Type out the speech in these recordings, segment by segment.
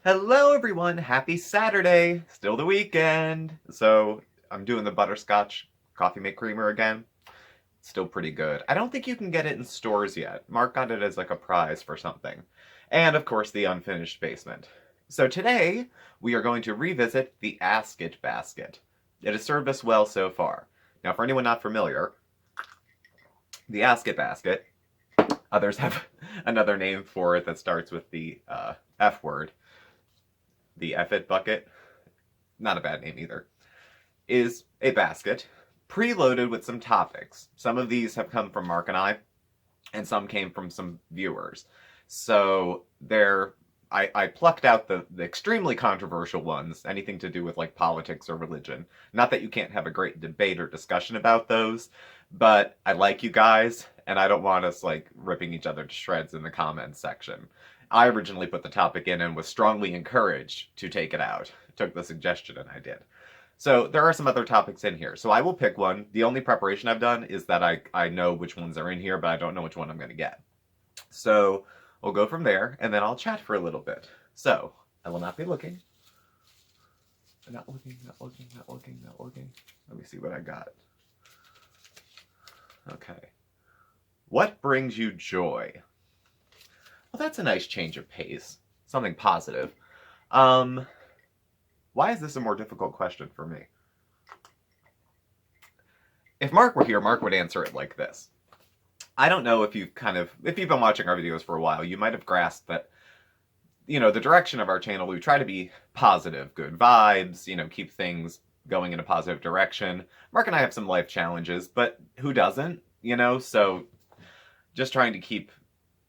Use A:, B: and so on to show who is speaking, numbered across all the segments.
A: Hello everyone, happy Saturday! Still the weekend! So, I'm doing the butterscotch coffee make creamer again. Still pretty good. I don't think you can get it in stores yet. Mark got it as like a prize for something. And of course, the unfinished basement. So today, we are going to revisit the Ask It basket. It has served us well so far. Now, for anyone not familiar, the Ask It basket, others have another name for it that starts with the F word, the F It bucket, not a bad name either, is a basket preloaded with some topics. Some of these have come from Mark and I, and some came from some viewers. So I plucked out the extremely controversial ones, anything to do with like politics or religion. Not that you can't have a great debate or discussion about those, but I like you guys, and I don't want us like ripping each other to shreds in the comments section. I originally put the topic in and was strongly encouraged to take it out. Took the suggestion and I did. So there are some other topics in here. So I will pick one. The only preparation I've done is that I know which ones are in here, but I don't know which one I'm going to get. So we'll go from there, and then I'll chat for a little bit. So I will not be looking. Not looking, not looking, not looking, not looking. Let me see what I got. Okay. What brings you joy? Well, that's a nice change of pace. Something positive. Why is this a more difficult question for me? If Mark were here, Mark would answer it like this. I don't know if you've been watching our videos for a while, you might have grasped that, the direction of our channel, we try to be positive, good vibes, keep things going in a positive direction. Mark and I have some life challenges, but who doesn't, So just trying to keep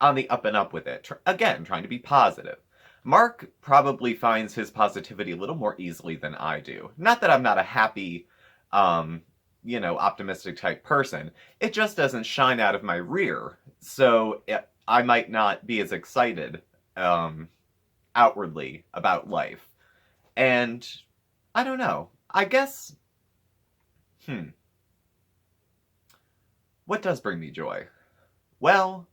A: on the up and up with it. Again, trying to be positive. Mark probably finds his positivity a little more easily than I do. Not that I'm not a happy, optimistic type person. It just doesn't shine out of my rear. So I might not be as excited outwardly about life. And I don't know. I guess, what does bring me joy? Well,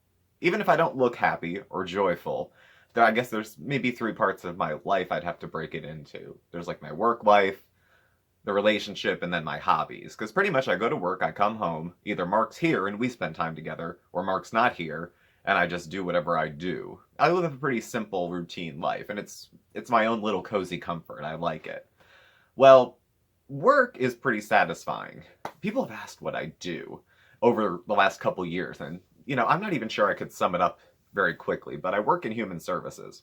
A: even if I don't look happy or joyful, I guess there's maybe three parts of my life I'd have to break it into. There's like my work life, the relationship, and then my hobbies. Because pretty much I go to work, I come home, either Mark's here and we spend time together, or Mark's not here, and I just do whatever I do. I live a pretty simple, routine life, and it's my own little cozy comfort. I like it. Well, work is pretty satisfying. People have asked what I do over the last couple years, and I'm not even sure I could sum it up very quickly, but I work in human services.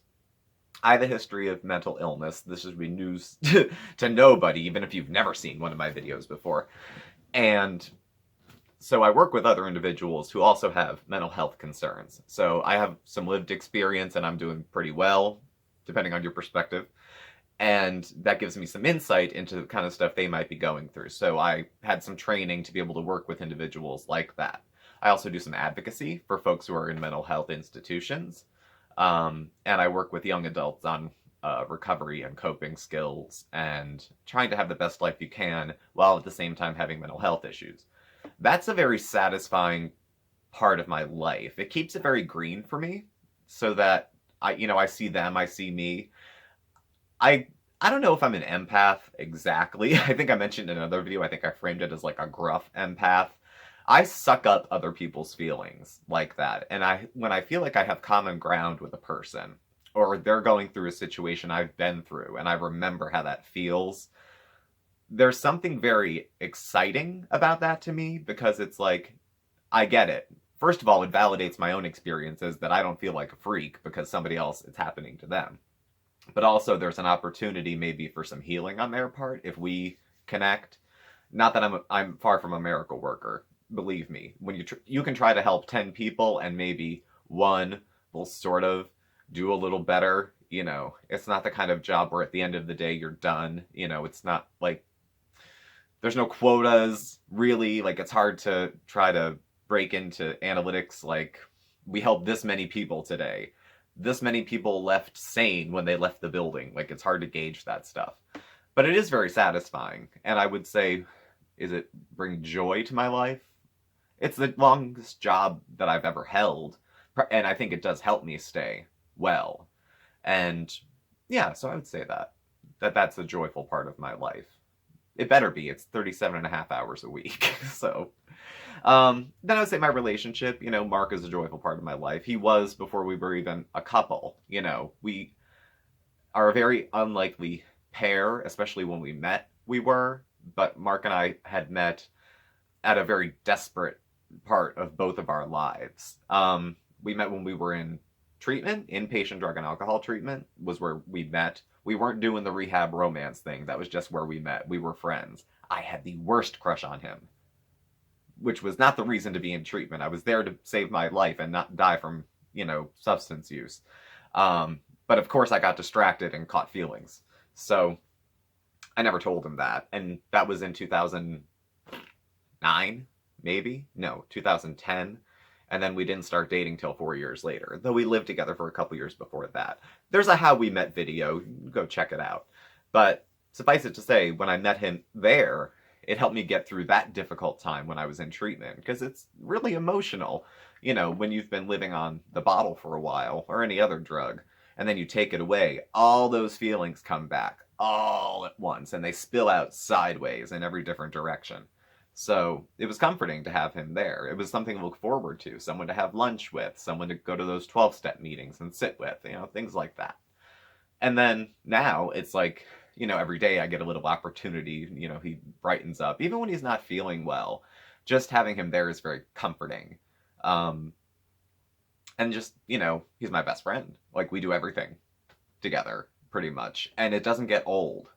A: I have a history of mental illness. This should be news to nobody, even if you've never seen one of my videos before. And so I work with other individuals who also have mental health concerns. So I have some lived experience and I'm doing pretty well, depending on your perspective. And that gives me some insight into the kind of stuff they might be going through. So I had some training to be able to work with individuals like that. I also do some advocacy for folks who are in mental health institutions. And I work with young adults on recovery and coping skills and trying to have the best life you can while at the same time having mental health issues. That's a very satisfying part of my life. It keeps it very green for me so that I see them, I see me. I don't know if I'm an empath exactly. I think I mentioned in another video, I think I framed it as like a gruff empath. I suck up other people's feelings like that. And when I feel like I have common ground with a person, or they're going through a situation I've been through, and I remember how that feels, there's something very exciting about that to me, because it's like, I get it. First of all, it validates my own experiences that I don't feel like a freak because somebody else, it's happening to them. But also there's an opportunity maybe for some healing on their part if we connect. Not that I'm far from a miracle worker. Believe me, when you can try to help 10 people and maybe one will sort of do a little better, it's not the kind of job where at the end of the day you're done. It's not like there's no quotas really. Like, it's hard to try to break into analytics like we helped this many people today. This many people left sane when they left the building. Like, it's hard to gauge that stuff. But it is very satisfying. And I would say, is it bring joy to my life? It's the longest job that I've ever held. And I think it does help me stay well. And Yeah, so I would say that's a joyful part of my life. It better be. It's 37 and a half hours a week. So, then I would say my relationship, Mark is a joyful part of my life. He was before we were even a couple. We are a very unlikely pair, especially when we met, we were. But Mark and I had met at a very desperate part of both of our lives. We met when we were in treatment, inpatient drug and alcohol treatment was where we met. We weren't doing the rehab romance thing. That was just where we met. We were friends. I had the worst crush on him, which was not the reason to be in treatment. I was there to save my life and not die from, substance use. But of course, I got distracted and caught feelings. So I never told him that. And that was in 2009, maybe? No, 2010. And then we didn't start dating till 4 years later, though we lived together for a couple years before that. There's a How We Met video. Go check it out. But suffice it to say, when I met him there, it helped me get through that difficult time when I was in treatment, because it's really emotional, when you've been living on the bottle for a while, or any other drug, and then you take it away, all those feelings come back all at once, and they spill out sideways in every different direction. So it was comforting to have him there. It was something to look forward to, someone to have lunch with, someone to go to those 12-step meetings and sit with, things like that. And then now it's like, every day I get a little opportunity, he brightens up. Even when he's not feeling well, just having him there is very comforting. And just, he's my best friend. Like, we do everything together, pretty much. And it doesn't get old,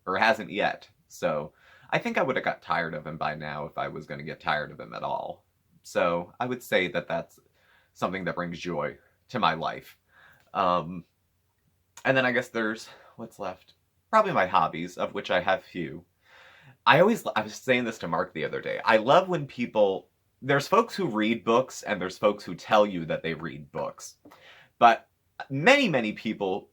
A: or hasn't yet. So I think I would have got tired of him by now if I was going to get tired of him at all. So I would say that that's something that brings joy to my life. And then I guess there's what's left. Probably my hobbies, of which I have few. I was saying this to Mark the other day. I love when there's folks who read books and there's folks who tell you that they read books. But many, many people,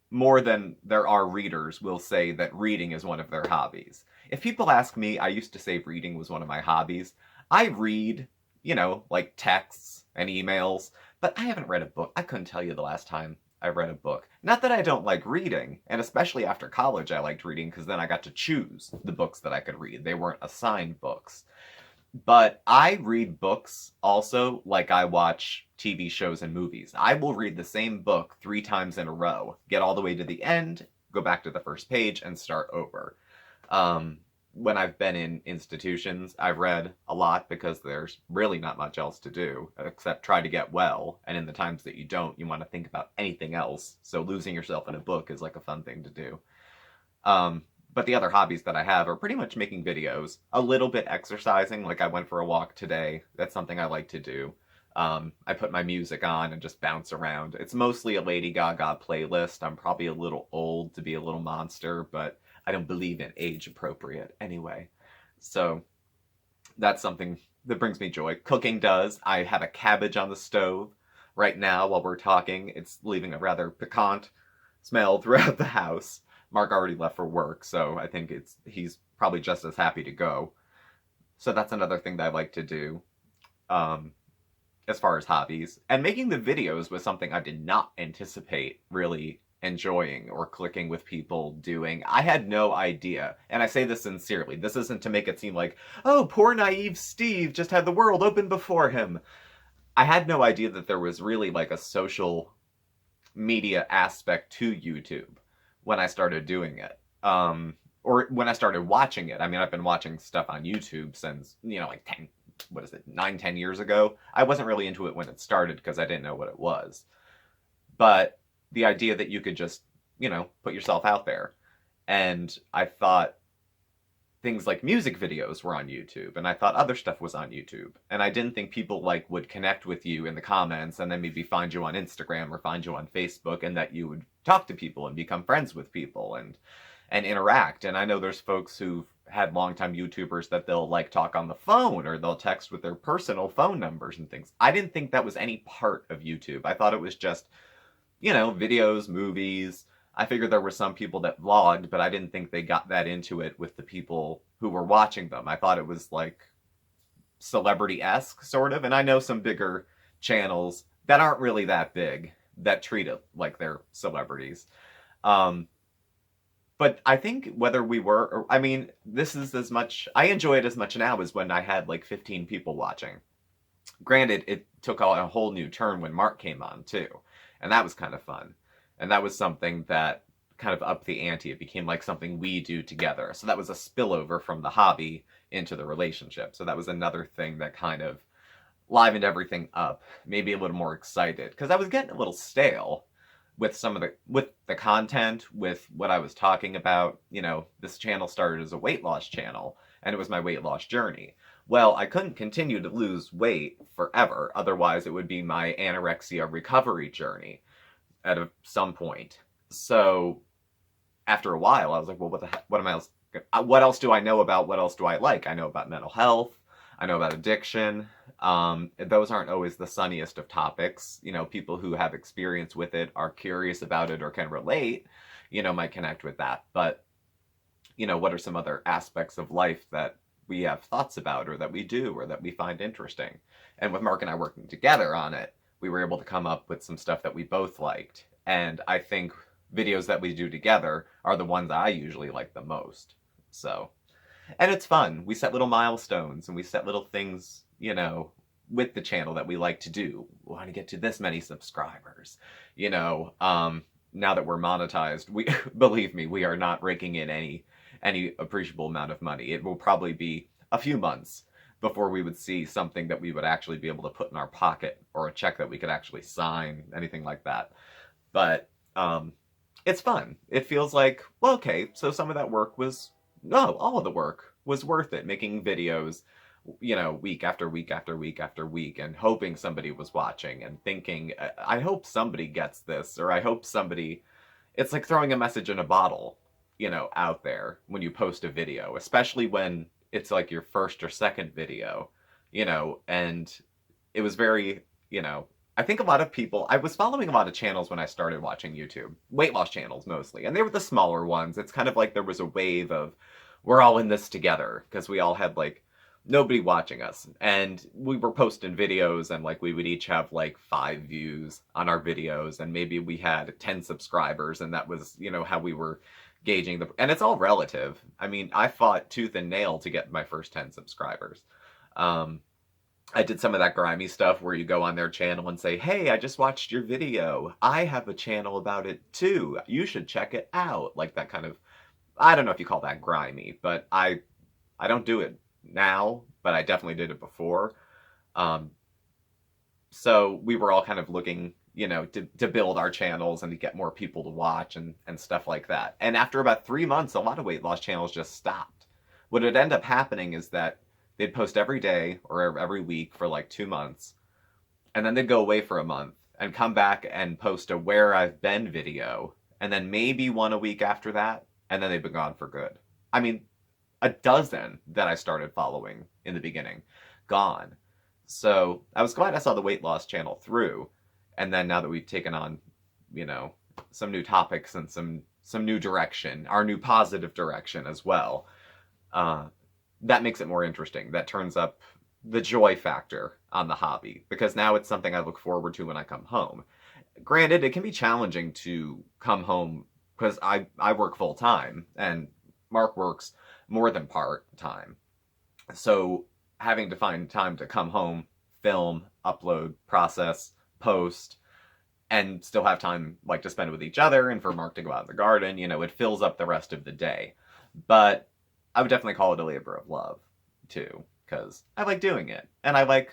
A: more than there are readers, will say that reading is one of their hobbies. If people ask me, I used to say reading was one of my hobbies. I read, like texts and emails, but I haven't read a book. I couldn't tell you the last time I read a book. Not that I don't like reading, and especially after college I liked reading because then I got to choose the books that I could read. They weren't assigned books. But I read books also like I watch TV shows and movies. I will read the same book 3 times in a row, get all the way to the end, go back to the first page, and start over. When I've been in institutions, I've read a lot because there's really not much else to do except try to get well. And in the times that you don't, you want to think about anything else. So losing yourself in a book is like a fun thing to do. But the other hobbies that I have are pretty much making videos, a little bit exercising, like I went for a walk today. That's something I like to do. I put my music on and just bounce around. It's mostly a Lady Gaga playlist. I'm probably a little old to be a little monster, but I don't believe in age appropriate anyway. So that's something that brings me joy. Cooking does. I have a cabbage on the stove right now while we're talking. It's leaving a rather piquant smell throughout the house. Mark already left for work, so I think he's probably just as happy to go. So that's another thing that I like to do, as far as hobbies. And making the videos was something I did not anticipate really enjoying or clicking with people doing. I had no idea, and I say this sincerely. This isn't to make it seem like, oh, poor naive Steve just had the world open before him. I had no idea that there was really like a social media aspect to YouTube when I started doing it. Or when I started watching it. I mean, I've been watching stuff on YouTube since, like 9, 10 years ago. I wasn't really into it when it started because I didn't know what it was. But the idea that you could just, put yourself out there. And I thought things like music videos were on YouTube, and I thought other stuff was on YouTube. And I didn't think people would connect with you in the comments and then maybe find you on Instagram or find you on Facebook, and that you would talk to people and become friends with people and interact. And I know there's folks who've had longtime YouTubers that they'll talk on the phone or they'll text with their personal phone numbers and things. I didn't think that was any part of YouTube. I thought it was just, videos, movies. I figured there were some people that vlogged, but I didn't think they got that into it with the people who were watching them. I thought it was celebrity-esque, sort of. And I know some bigger channels that aren't really that big that treat it like they're celebrities. Um, but I think whether we were, or, I mean, this is as much, I enjoy it as much now as when I had like 15 people watching. Granted, it took a whole new turn when Mark came on too, and that was kind of fun. And that was something that kind of upped the ante. It became like something we do together. So that was a spillover from the hobby into the relationship. So that was another thing that kind of livened everything up, maybe a little more excited because I was getting a little stale with some of the content, with what I was talking about. You know, this channel started as a weight loss channel, and it was my weight loss journey. Well, I couldn't continue to lose weight forever, otherwise it would be my anorexia recovery journey at some point. So after a while, I was like, well, what the heck, what am I else? What else do I know about? What else do I like? I know about mental health. I know about addiction. Those aren't always the sunniest of topics. You know, people who have experience with it, are curious about it, or can relate, you know, might connect with that. But, you know, what are some other aspects of life that we have thoughts about, or that we do, or that we find interesting? And with Mark and I working together on it, we were able to come up with some stuff that we both liked. And I think videos that we do together are the ones I usually like the most. So, and it's fun. We set little milestones and we set little things, you know, with the channel that we like to do. We want to get to this many subscribers. You know, now that we're monetized, we believe me, we are not raking in any appreciable amount of money. It will probably be a few months before we would see something that we would actually be able to put in our pocket, or a check that we could actually sign, anything like that. But it's fun. It feels like, well, okay, so some of that work was, no, all of the work was worth it. Making videos, you know, week after week after week after week, and hoping somebody was watching and thinking, I hope somebody gets this, or I hope somebody, it's like throwing a message in a bottle, you know, out there when you post a video, especially when it's like your first or second video, you know, and it was very, you know, I think a lot of people, I was following a lot of channels when I started watching YouTube, weight loss channels mostly, and they were the smaller ones. It's kind of like there was a wave of, we're all in this together, because we all had like nobody watching us, and we were posting videos, and like we would each have like 5 views on our videos, and maybe we had 10 subscribers, and that was, you know, how we were gauging the, and it's all relative. I mean, I fought tooth and nail to get my first 10 subscribers. I did some of that grimy stuff where you go on their channel and say, hey, I just watched your video. I have a channel about it too. You should check it out. Like that kind of, I don't know if you call that grimy, but I don't do it now, but I definitely did it before. Um, so we were all kind of looking, you know, to build our channels and to get more people to watch, and stuff like that. And after about 3 months, a lot of weight loss channels just stopped. What would end up happening is that they'd post every day or every week for like 2 months, and then they'd go away for a month and come back and post a where I've been video, and then maybe one a week after that, and then they've been gone for good. I mean, a dozen that I started following in the beginning, gone. So I was glad I saw the weight loss channel through, and then now that we've taken on, you know, some new topics and some new direction, our new positive direction as well, that makes it more interesting. That turns up the joy factor on the hobby, because now it's something I look forward to when I come home. Granted, it can be challenging to come home because I work full time and Mark works more than part time. So having to find time to come home, film, upload, process, post, and still have time like to spend with each other, and for Mark to go out in the garden, you know, it fills up the rest of the day. But I would definitely call it a labor of love too, because I like doing it, and I like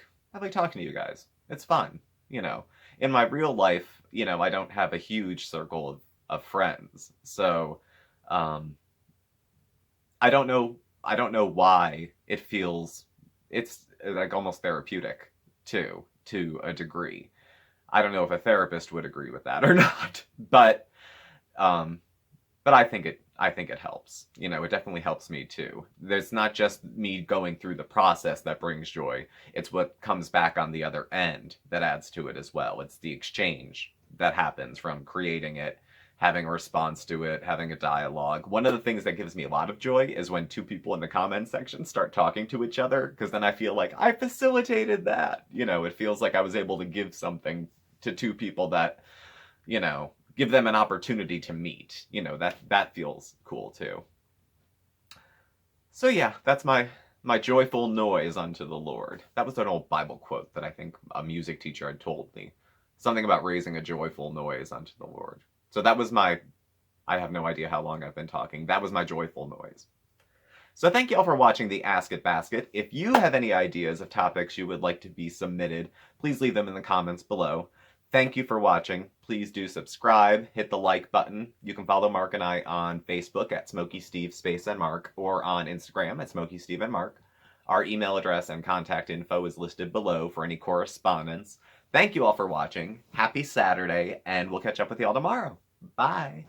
A: talking to you guys. It's fun, you know. In my real life, you know, I don't have a huge circle of friends, so I don't know. I don't know why it feels, it's like almost therapeutic too, to a degree. I don't know if a therapist would agree with that or not, um, but I think it helps. You know, it definitely helps me too. There's not just me going through the process that brings joy. It's what comes back on the other end that adds to it as well. It's the exchange that happens from creating it, having a response to it, having a dialogue. One of the things that gives me a lot of joy is when 2 people in the comment section start talking to each other, because then I feel like I facilitated that. You know, it feels like I was able to give something to 2 people that, you know, give them an opportunity to meet. You know, that feels cool too. So yeah, that's my joyful noise unto the Lord. That was an old Bible quote that I think a music teacher had told me. Something about raising a joyful noise unto the Lord. So that was my, I have no idea how long I've been talking. That was my joyful noise. So thank you all for watching the Ask It Basket. If you have any ideas of topics you would like to be submitted, please leave them in the comments below. Thank you for watching. Please do subscribe, hit the like button. You can follow Mark and I on Facebook at SmokeySteveAndMarc or on Instagram at SmokeySteveAndMarc. Our email address and contact info is listed below for any correspondence. Thank you all for watching. Happy Saturday, and we'll catch up with you all tomorrow. Bye.